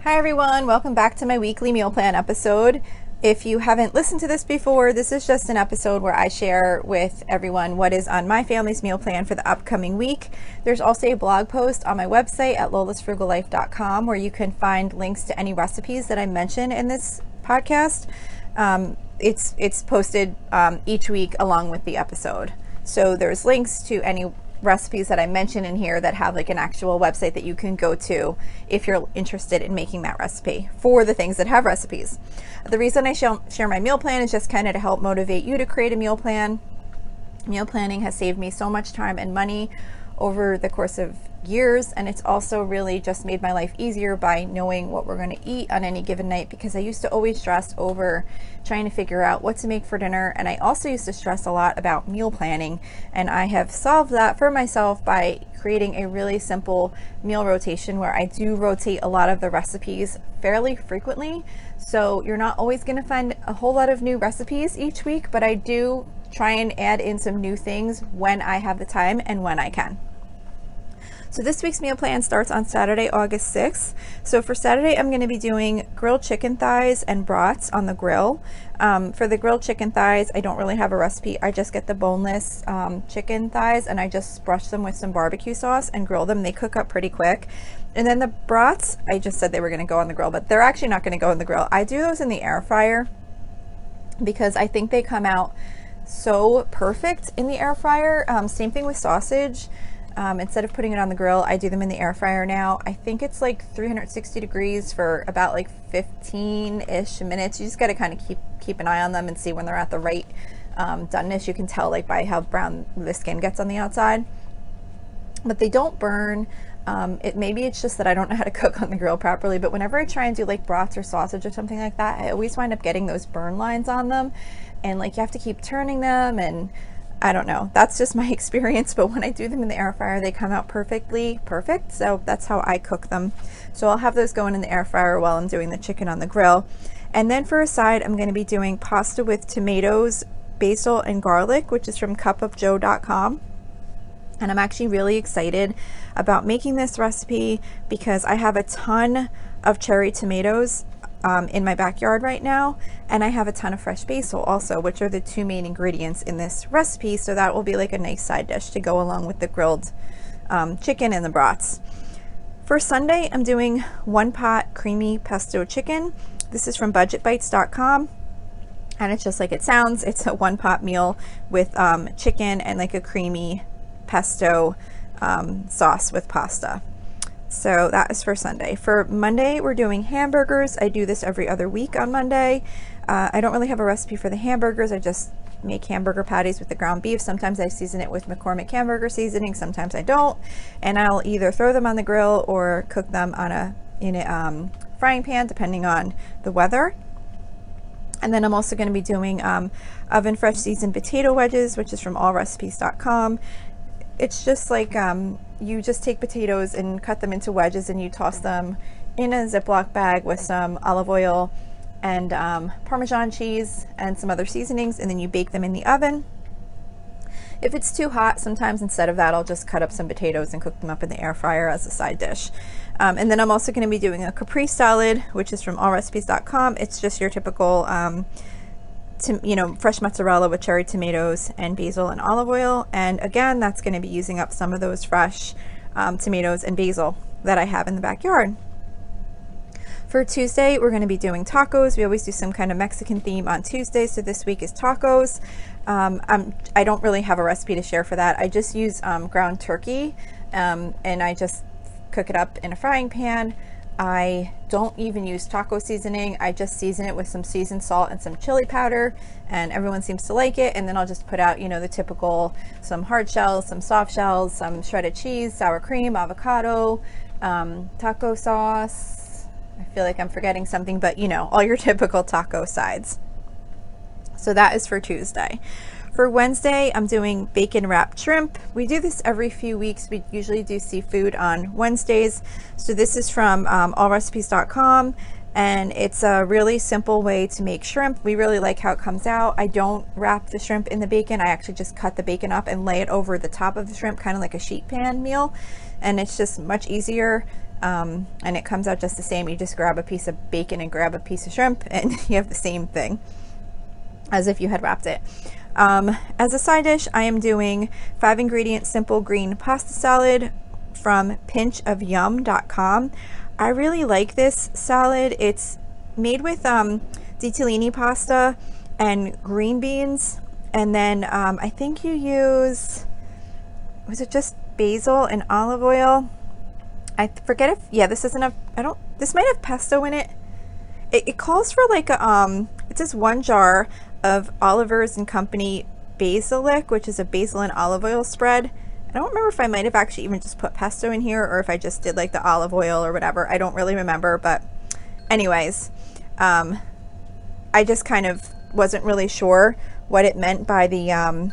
Hi everyone, welcome back to my weekly meal plan episode. If you haven't listened to this before, this is just an episode where I share with everyone what is on my family's meal plan for the upcoming week. There's also a blog post on my website at lolasfrugallife.com where you can find links to any recipes that I mention in this podcast. It's posted each week along with the episode. So there's links to any recipes that I mention in here that have like an actual website that you can go to if you're interested in making that recipe for the things that have recipes. The reason I share my meal plan is just kind of to help motivate you to create a meal plan. Meal planning has saved me so much time and money over the course of years, and it's also really just made my life easier by knowing what we're going to eat on any given night, because I used to always stress over trying to figure out what to make for dinner, and I also used to stress a lot about meal planning, and I have solved that for myself by creating a really simple meal rotation where I do rotate a lot of the recipes fairly frequently. So you're not always going to find a whole lot of new recipes each week, but I do try and add in some new things when I have the time and when I can. So this week's meal plan starts on Saturday, August 6th. So for Saturday, I'm going to be doing grilled chicken thighs and brats on the grill. For the grilled chicken thighs, I don't really have a recipe. I just get the boneless chicken thighs and I just brush them with some barbecue sauce and grill them. They cook up pretty quick. And then the brats, I just said they were going to go on the grill, but they're actually not going to go in the grill. I do those in the air fryer because I think they come out so perfect in the air fryer. Same thing with sausage. Instead of putting it on the grill, I do them in the air fryer now. I think it's like 360 degrees for about like 15-ish minutes. You just got to kind of keep an eye on them and see when they're at the right doneness. You can tell like by how brown the skin gets on the outside, but they don't burn. Maybe it's just that I don't know how to cook on the grill properly, but whenever I try and do like brats or sausage or something like that, I always wind up getting those burn lines on them, and like you have to keep turning them, and I don't know, that's just my experience. But when I do them in the air fryer, they come out perfect. So that's how I cook them. So I'll have those going in the air fryer while I'm doing the chicken on the grill. And then for a side, I'm going to be doing pasta with tomatoes, basil, and garlic, which is from cupofjoe.com. And I'm actually really excited about making this recipe because I have a ton of cherry tomatoes in my backyard right now, and I have a ton of fresh basil also, which are the two main ingredients in this recipe. So that will be like a nice side dish to go along with the grilled chicken and the brats. For Sunday, I'm doing one pot creamy pesto chicken. This is from budgetbites.com. And it's just like it sounds. It's a one pot meal with chicken and like a creamy pesto sauce with pasta. So that is for Sunday. For Monday, we're doing hamburgers. I do this every other week on Monday. I don't really have a recipe for the hamburgers. I just make hamburger patties with the ground beef. Sometimes I season it with McCormick hamburger seasoning. Sometimes I don't. And I'll either throw them on the grill or cook them in a frying pan, depending on the weather. And then I'm also going to be doing oven fresh seasoned potato wedges, which is from allrecipes.com. It's just like you just take potatoes and cut them into wedges, and you toss them in a Ziploc bag with some olive oil and Parmesan cheese and some other seasonings, and then you bake them in the oven. If it's too hot, sometimes instead of that, I'll just cut up some potatoes and cook them up in the air fryer as a side dish. And then I'm also going to be doing a caprese salad, which is from allrecipes.com. It's just your typical fresh mozzarella with cherry tomatoes and basil and olive oil. And again, that's going to be using up some of those fresh tomatoes and basil that I have in the backyard. For Tuesday, we're going to be doing tacos. We always do some kind of Mexican theme on Tuesday, so this week is tacos. I don't really have a recipe to share for that. I just use ground turkey, and I just cook it up in a frying pan. I don't even use taco seasoning. I just season it with some seasoned salt and some chili powder, and everyone seems to like it. And then I'll just put out, the typical, some hard shells, some soft shells, some shredded cheese, sour cream, avocado, taco sauce. I feel like I'm forgetting something, but all your typical taco sides. So that is for Tuesday. For Wednesday, I'm doing bacon wrapped shrimp. We do this every few weeks. We usually do seafood on Wednesdays. So this is from allrecipes.com, and it's a really simple way to make shrimp. We really like how it comes out. I don't wrap the shrimp in the bacon. I actually just cut the bacon up and lay it over the top of the shrimp, kind of like a sheet pan meal. And it's just much easier. and it comes out just the same. You just grab a piece of bacon and grab a piece of shrimp and you have the same thing as if you had wrapped it. As a side dish, I am doing 5 ingredient simple green pasta salad from pinchofyum.com. I really like this salad. It's made with ditalini pasta and green beans, and then I think you use, was it just basil and olive oil? I forget if, yeah, this doesn't have, this might have pesto in it. It calls for like a, it says 1 jar of Oliver's and Company Basilic, which is a basil and olive oil spread. I don't remember if I might have actually even just put pesto in here or if I just did like the olive oil or whatever. I don't really remember, but anyways, I just kind of wasn't really sure what it meant by the,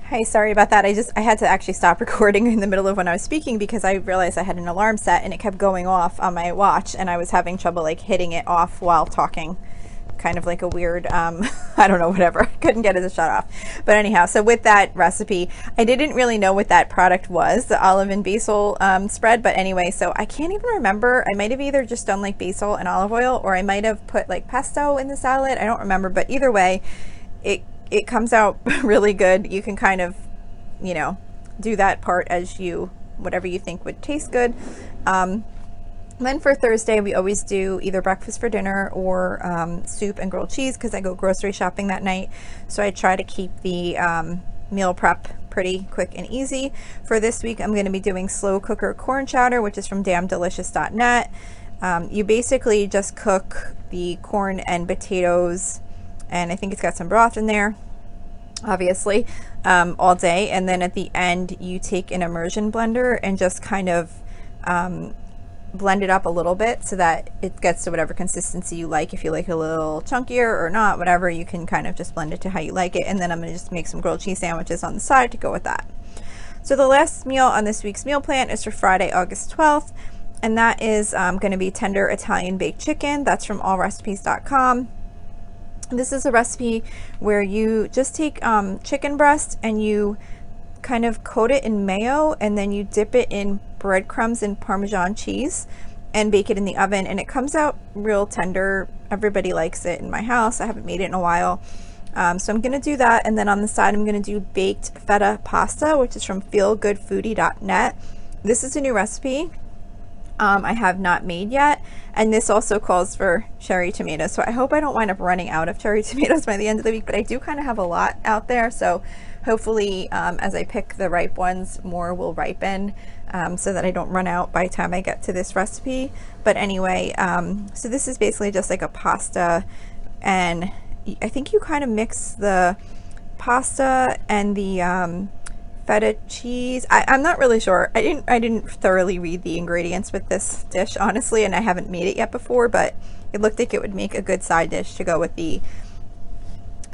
Hey, sorry about that. I had to actually stop recording in the middle of when I was speaking because I realized I had an alarm set and it kept going off on my watch and I was having trouble like hitting it off while talking. Kind of like a weird, I don't know, whatever. Couldn't get it to shut off. But anyhow, so with that recipe, I didn't really know what that product was, the olive and basil spread. But anyway, so I can't even remember. I might have either just done like basil and olive oil, or I might have put like pesto in the salad. I don't remember, but either way, it comes out really good. You can kind of, you know, do that part as you, whatever you think would taste good. Then for Thursday, we always do either breakfast for dinner or soup and grilled cheese because I go grocery shopping that night. So I try to keep the meal prep pretty quick and easy. For this week, I'm going to be doing slow cooker corn chowder, which is from damndelicious.net. You basically just cook the corn and potatoes, and I think it's got some broth in there, obviously, all day. And then at the end, you take an immersion blender and just kind of blend it up a little bit so that it gets to whatever consistency you like. If you like it a little chunkier or not, whatever, you can kind of just blend it to how you like it. And then I'm going to just make some grilled cheese sandwiches on the side to go with that. So the last meal on this week's meal plan is for Friday, August 12th. And that is going to be tender Italian baked chicken. That's from allrecipes.com. This is a recipe where you just take chicken breast and you kind of coat it in mayo and then you dip it in breadcrumbs and Parmesan cheese and bake it in the oven, and it comes out real tender. Everybody likes it in my house. I haven't made it in a while. So I'm going to do that, and then on the side I'm going to do baked feta pasta, which is from feelgoodfoodie.net. This is a new recipe I have not made yet, and this also calls for cherry tomatoes, so I hope I don't wind up running out of cherry tomatoes by the end of the week, but I do kind of have a lot out there, so hopefully as I pick the ripe ones, more will ripen so that I don't run out by the time I get to this recipe. But anyway, so this is basically just like a pasta, and I think you kind of mix the pasta and the feta cheese. I'm not really sure. I didn't thoroughly read the ingredients with this dish, honestly, and I haven't made it yet before, but it looked like it would make a good side dish to go with the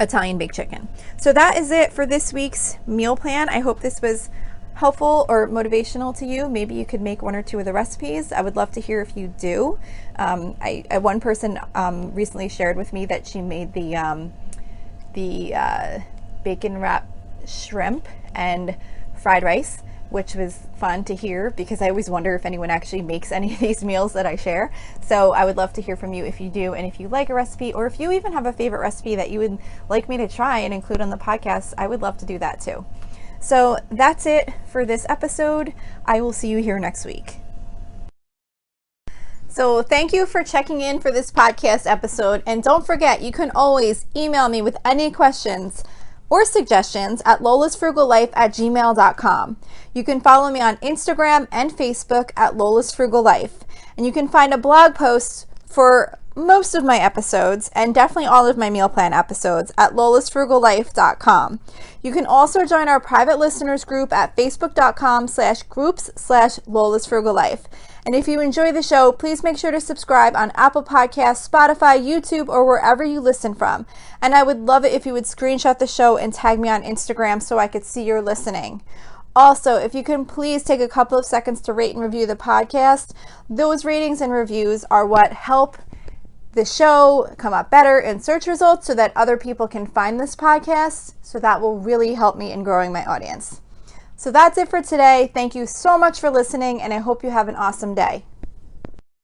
Italian baked chicken. So that is it for this week's meal plan. I hope this was helpful or motivational to you. Maybe you could make 1 or 2 of the recipes. I would love to hear if you do. One person recently shared with me that she made the bacon wrap shrimp and fried rice, which was fun to hear because I always wonder if anyone actually makes any of these meals that I share. So I would love to hear from you if you do, and if you like a recipe, or if you even have a favorite recipe that you would like me to try and include on the podcast, I would love to do that too. So that's it for this episode. I will see you here next week. So thank you for checking in for this podcast episode, and don't forget, you can always email me with any questions or suggestions at lolasfrugallife@gmail.com. You can follow me on Instagram and Facebook at Lola's Frugal Life. And you can find a blog post for most of my episodes and definitely all of my meal plan episodes at lolasfrugallife.com. You can also join our private listeners group at facebook.com/groups/lolasfrugallife. And if you enjoy the show, please make sure to subscribe on Apple Podcasts, Spotify, YouTube, or wherever you listen from. And I would love it if you would screenshot the show and tag me on Instagram so I could see you're listening. Also, if you can please take a couple of seconds to rate and review the podcast. Those ratings and reviews are what help the show come up better in search results so that other people can find this podcast. So that will really help me in growing my audience. So that's it for today. Thank you so much for listening, and I hope you have an awesome day.